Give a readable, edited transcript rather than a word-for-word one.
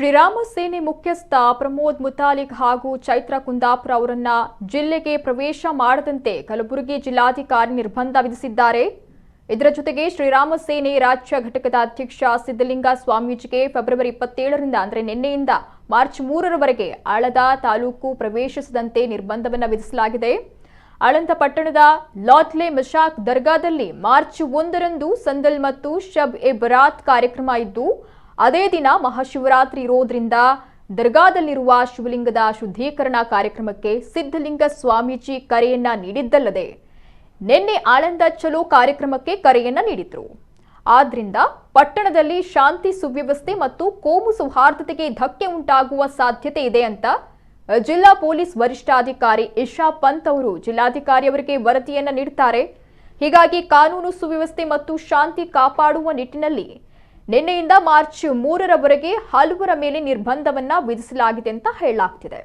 ಶ್ರೀರಾಮ ಸೇನೆ ಮುಖ್ಯಸ್ಥ ಪ್ರಮೋದ್ ಮುತಾಲಿಕ್ ಹಾಗೂ ಚೈತ್ರ ಕುಂದಾಪುರ ಅವರನ್ನ ಜಿಲ್ಲೆಗೆ ಪ್ರವೇಶ ಮಾಡದಂತೆ ಕಲಬುರಗಿ ಜಿಲ್ಲಾಧಿಕಾರಿ ನಿರ್ಬಂಧ ವಿಧಿಸಿದ್ದಾರೆ. ಇದರ ಜೊತೆಗೆ ಶ್ರೀರಾಮ ಸೇನೆ ರಾಜ್ಯ ಘಟಕದ ಅಧ್ಯಕ್ಷ ಸಿದ್ದಲಿಂಗ ಸ್ವಾಮೀಜಿಗೆ ಫೆಬ್ರವರಿ 27ರಿಂದ ಅಂದರೆ ನಿನ್ನೆಯಿಂದ ಮಾರ್ಚ್ 3ರವರೆಗೆ ಆಳಂದ ತಾಲೂಕು ಪ್ರವೇಶಿಸದಂತೆ ನಿರ್ಬಂಧವನ್ನು ವಿಧಿಸಲಾಗಿದೆ. ಆಳಂದ ಪಟ್ಟಣದ ಲಾಟ್ಲೆ ಮಶಾಕ್ ದರ್ಗಾದಲ್ಲಿ ಮಾರ್ಚ್ 1ರಂದು ಸಂದಲ್ ಮತ್ತು ಶಬ್ ಎ ಬರಾತ್ ಕಾರ್ಯಕ್ರಮ ಇದ್ದು, ಅದೇ ದಿನ ಮಹಾಶಿವರಾತ್ರಿ ಇರೋದ್ರಿಂದ ದರ್ಗಾದಲ್ಲಿರುವ ಶಿವಲಿಂಗದ ಶುದ್ಧೀಕರಣ ಕಾರ್ಯಕ್ರಮಕ್ಕೆ ಸಿದ್ದಲಿಂಗ ಸ್ವಾಮೀಜಿ ಕರೆಯನ್ನ ನೀಡಿದ್ದಲ್ಲದೆ ನಿನ್ನೆ ಆಳಂದ ಚಲೋ ಕಾರ್ಯಕ್ರಮಕ್ಕೆ ಕರೆಯನ್ನ ನೀಡಿದ್ರು. ಆದ್ರಿಂದ ಪಟ್ಟಣದಲ್ಲಿ ಶಾಂತಿ ಸುವ್ಯವಸ್ಥೆ ಮತ್ತು ಕೋಮು ಸೌಹಾರ್ದತೆಗೆ ಧಕ್ಕೆ ಉಂಟಾಗುವ ಸಾಧ್ಯತೆ ಇದೆ ಅಂತ ಜಿಲ್ಲಾ ಪೊಲೀಸ್ ವರಿಷ್ಠಾಧಿಕಾರಿ ಇಶಾ ಪಂತ್ ಅವರು ಜಿಲ್ಲಾಧಿಕಾರಿ ಅವರಿಗೆ ವರದಿಯನ್ನ ನೀಡುತ್ತಾರೆ. ಹೀಗಾಗಿ ಕಾನೂನು ಸುವ್ಯವಸ್ಥೆ ಮತ್ತು ಶಾಂತಿ ಕಾಪಾಡುವ ನಿಟ್ಟಿನಲ್ಲಿ ನಿನ್ನೆಯಿಂದ ಮಾರ್ಚ್ 3ರವರೆಗೆ ಹಲವರ ಮೇಲೆ ನಿರ್ಬಂಧವನ್ನ ವಿಧಿಸಲಾಗಿದೆ ಅಂತ ಹೇಳಲಾಗ್ತಿದೆ.